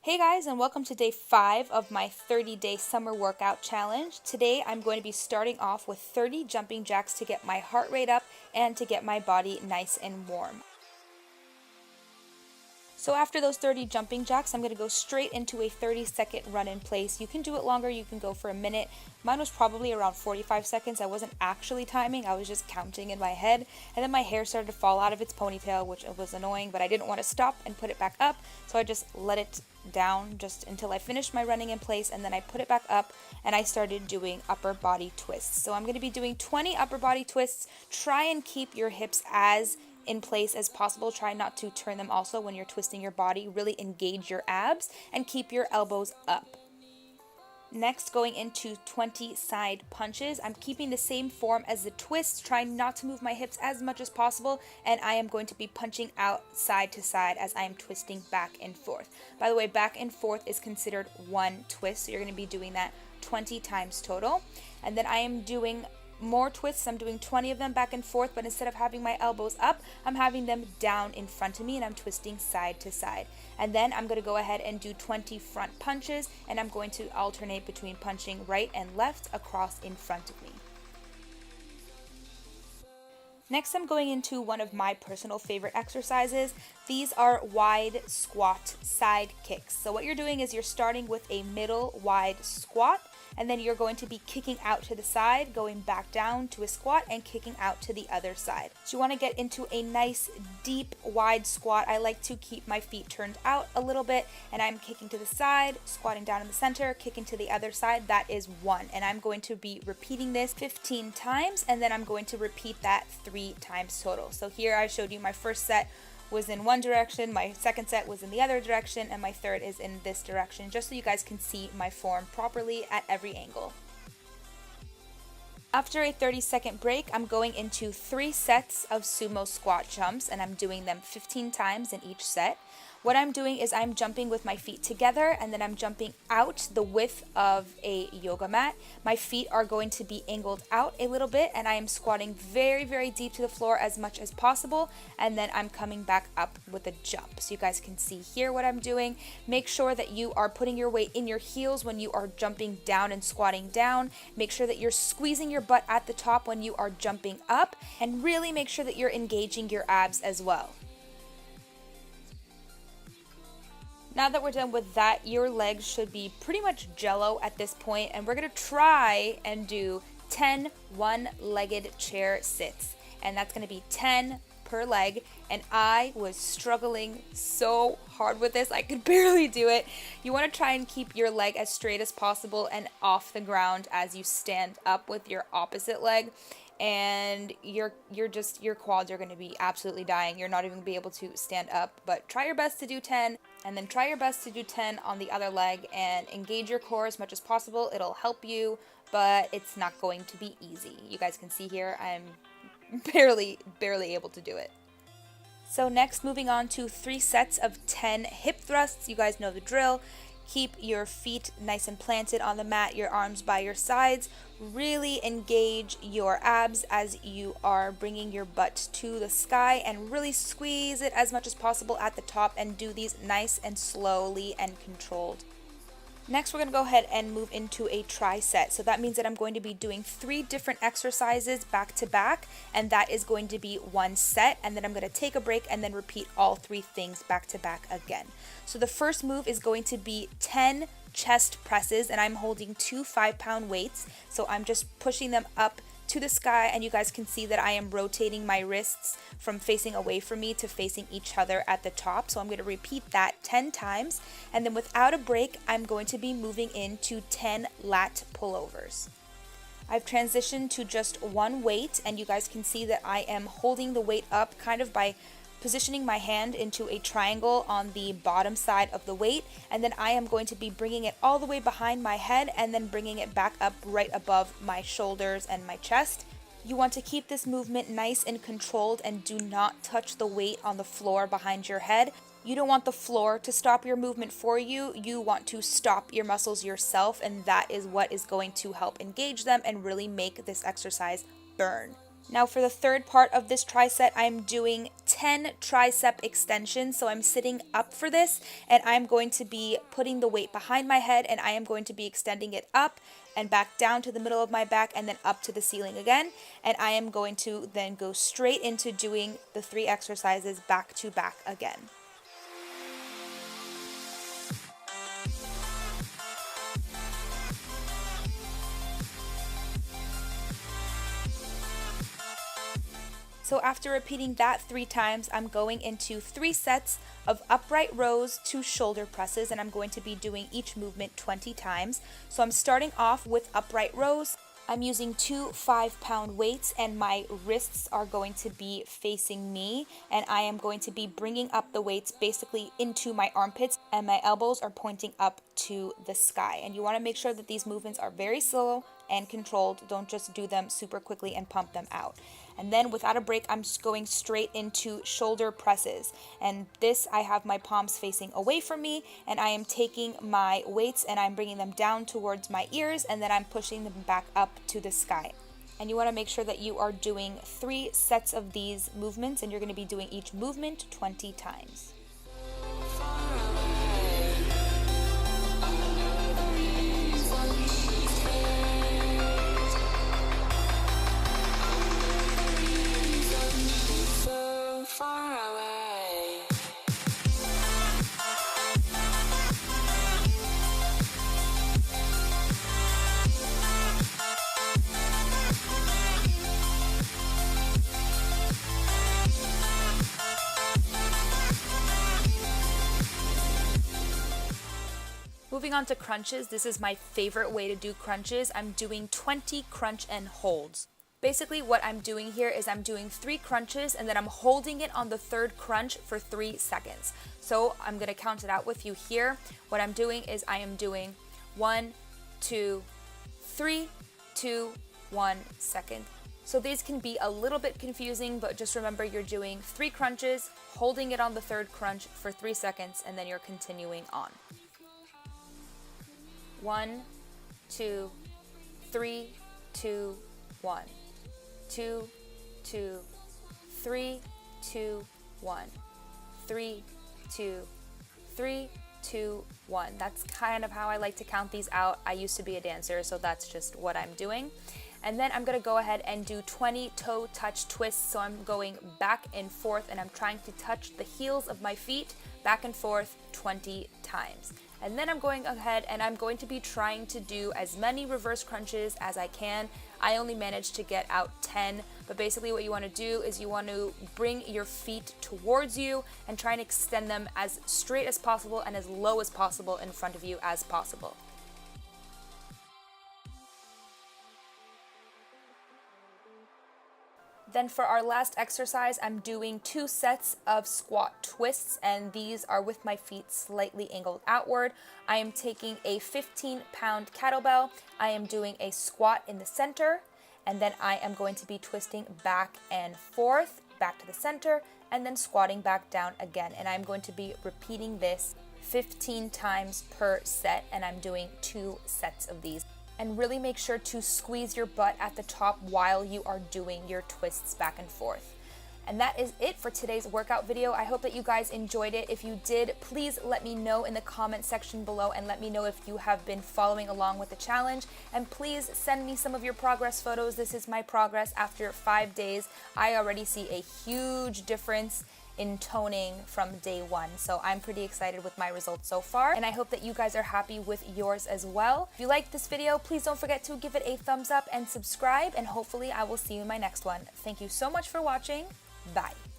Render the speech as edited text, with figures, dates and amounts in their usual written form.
Hey guys, and welcome to day 5 of my 30-day summer workout challenge. Today I'm going to be starting off with 30 jumping jacks to get my heart rate up and to get my body nice and warm. So after those 30 jumping jacks, I'm going to go straight into a 30-second run in place. You can do it longer, you can go for a minute. Mine was probably around 45 seconds. I wasn't actually timing, I was just counting in my head. And then my hair started to fall out of its ponytail, which was annoying, but I didn't want to stop and put it back up. So I just let it down just until I finished my running in place, and then I put it back up and I started doing upper body twists. So I'm going to be doing 20 upper body twists. Try and keep your hips as in place as possible. Try not to turn them also when you're twisting your body. Really engage your abs and keep your elbows up. Next, going into 20 side punches. I'm keeping the same form as the twists, trying not to move my hips as much as possible, and I am going to be punching out side to side as I am twisting back and forth. By the way, back and forth is considered one twist, so you're going to be doing that 20 times total. And then I am doing more twists. I'm doing 20 of them back and forth, but instead of having my elbows up, I'm having them down in front of me and I'm twisting side to side. And then I'm going to go ahead and do 20 front punches, and I'm going to alternate between punching right and left across in front of me. Next, I'm going into one of my personal favorite exercises. These are wide squat side kicks. So what you're doing is you're starting with a middle wide squat, and then you're going to be kicking out to the side, going back down to a squat, and kicking out to the other side. So you want to get into a nice deep wide squat. I like to keep my feet turned out a little bit, and I'm kicking to the side, squatting down in the center, kicking to the other side. That is 1, and I'm going to be repeating this 15 times, and then I'm going to repeat that 3 times total. So here I showed you my first set was in one direction, my second set was in the other direction, and my third is in this direction, just so you guys can see my form properly at every angle. After a 30-second break, I'm going into 3 sets of sumo squat jumps, and I'm doing them 15 times in each set. What I'm doing is I'm jumping with my feet together, and then I'm jumping out the width of a yoga mat. My feet are going to be angled out a little bit, and I am squatting very, very deep to the floor as much as possible, and then I'm coming back up with a jump. So you guys can see here what I'm doing. Make sure that you are putting your weight in your heels when you are jumping down and squatting down. Make sure that you're squeezing your butt at the top when you are jumping up, and really make sure that you're engaging your abs as well. Now that we're done with that, your legs should be pretty much jello at this point, and we're going to try and do 10 one-legged chair sits, and that's going to be 10 per leg, and I was struggling so hard with this. I could barely do it. You want to try and keep your leg as straight as possible and off the ground as you stand up with your opposite leg, and your quads are going to be absolutely dying. You're not even going to be able to stand up, but try your best to do 10, and then try your best to do 10 on the other leg, and engage your core as much as possible. It'll help you, but it's not going to be easy. You guys can see here I'm barely able to do it. So next, moving on to 3 sets of 10 hip thrusts. You guys know the drill. Keep your feet nice and planted on the mat, your arms by your sides. Really engage your abs as you are bringing your butt to the sky, and really squeeze it as much as possible at the top, and do these nice and slowly and controlled. Next, we're going to go ahead and move into a tri-set. So that means that I'm going to be doing 3 different exercises back to back, and that is going to be 1 set, and then I'm going to take a break and then repeat all 3 things back to back again. So the first move is going to be 10 chest presses, and I'm holding 2 5-pound weights. So I'm just pushing them up to the sky, and you guys can see that I am rotating my wrists from facing away from me to facing each other at the top. So I'm going to repeat that 10 times, and then without a break, I'm going to be moving into 10 lat pullovers. I've transitioned to just 1 weight, and you guys can see that I am holding the weight up kind of by positioning my hand into a triangle on the bottom side of the weight, and then I am going to be bringing it all the way behind my head and then bringing it back up right above my shoulders and my chest. You want to keep this movement nice and controlled, and do not touch the weight on the floor behind your head. You don't want the floor to stop your movement for you. You want to stop your muscles yourself, and that is what is going to help engage them and really make this exercise burn. Now for the third part of this tricep, I'm doing 10 tricep extensions. So I'm sitting up for this and I'm going to be putting the weight behind my head and I am going to be extending it up and back down to the middle of my back and then up to the ceiling again. And I am going to then go straight into doing the 3 exercises back to back again. So after repeating that 3 times, I'm going into 3 sets of upright rows to shoulder presses, and I'm going to be doing each movement 20 times. So I'm starting off with upright rows. I'm using 2 5-pound weights and my wrists are going to be facing me, and I am going to be bringing up the weights basically into my armpits and my elbows are pointing up to the sky. And you want to make sure that these movements are very slow and controlled. Don't just do them super quickly and pump them out. And then without a break, I'm just going straight into shoulder presses. And this, I have my palms facing away from me and I am taking my weights and I'm bringing them down towards my ears and then I'm pushing them back up to the sky. And you want to make sure that you are doing 3 sets of these movements and you're going to be doing each movement 20 times. Moving on to crunches, this is my favorite way to do crunches. I'm doing 20 crunch and holds. Basically what I'm doing here is I'm doing 3 crunches and then I'm holding it on the 3rd crunch for 3 seconds. So I'm going to count it out with you here. What I'm doing is I am doing 1, 2, 3, 2, 1 second. So these can be a little bit confusing, but just remember you're doing 3 crunches, holding it on the 3rd crunch for 3 seconds, and then you're continuing on. 1, 2, 3, 2, 1. 2, 2, 3, 2, 1. 3, 2, 3, 2, 1. That's kind of how I like to count these out. I used to be a dancer, so that's just what I'm doing. And then I'm going to go ahead and do 20 toe touch twists. So I'm going back and forth and I'm trying to touch the heels of my feet back and forth 20 times. And then I'm going ahead and I'm going to be trying to do as many reverse crunches as I can. I only managed to get out 10, but basically what you want to do is you want to bring your feet towards you and try and extend them as straight as possible and as low as possible in front of you as possible. Then for our last exercise, I'm doing 2 sets of squat twists, and these are with my feet slightly angled outward. I am taking a 15-pound kettlebell. I am doing a squat in the center, and then I am going to be twisting back and forth, back to the center, and then squatting back down again. And I'm going to be repeating this 15 times per set, and I'm doing 2 sets of these. And really make sure to squeeze your butt at the top while you are doing your twists back and forth. And that is it for today's workout video. I hope that you guys enjoyed it. If you did, please let me know in the comment section below and let me know if you have been following along with the challenge. And please send me some of your progress photos. This is my progress after 5 days. I already see a huge difference in toning from day 1. So I'm pretty excited with my results so far, and I hope that you guys are happy with yours as well. If you liked this video, please don't forget to give it a thumbs up and subscribe, and hopefully I will see you in my next one. Thank you so much for watching. Bye.